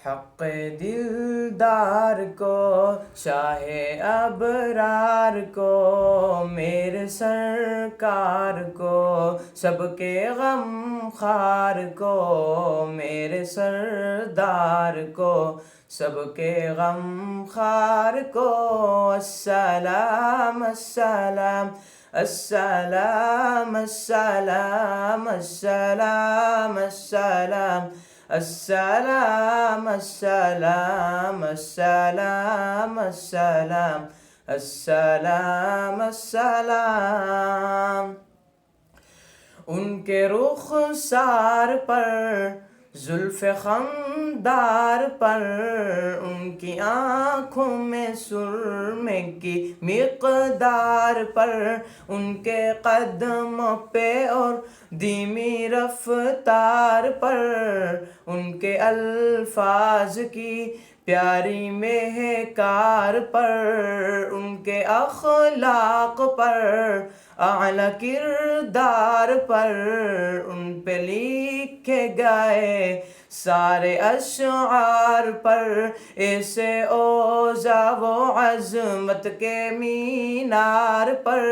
حق دلدار کو، شاہ ابرار کو، میرے سرکار کو، سب کے غم خوار کو، میرے سردار کو، سب کے غم خوار کو، السلام السلام السلام السلام السلام السلام السلام السلام السلام السلام السلام السلام۔ ان کے رخسار پر، زلف خمدار پر، ان کی آنکھوں میں سرمے کی مقدار پر، ان کے قدموں پہ اور دھیمی رفتار پر، ان کے الفاظ کی پیاری مہکار پر، ان کے اخلاق پر، اعلیٰ کردار پر، ان پہ لکھے گئے سارے اشعار پر، ایسے اوضاع و عظمت کے مینار پر،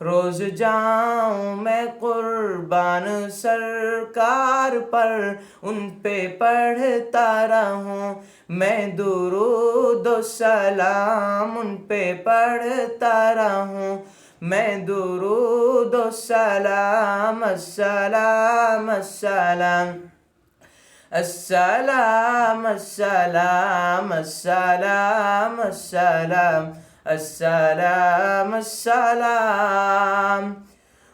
روز جاؤں میں قربان سرکار پر، ان پہ پڑھتا رہوں میں درود و سلام، ان پہ پڑھتا رہوں میں درود و سلام، السلام السلام السلام السلام السلام السلام السلام السلام۔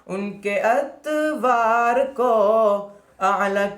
ان کے ادوار کو اعلیٰ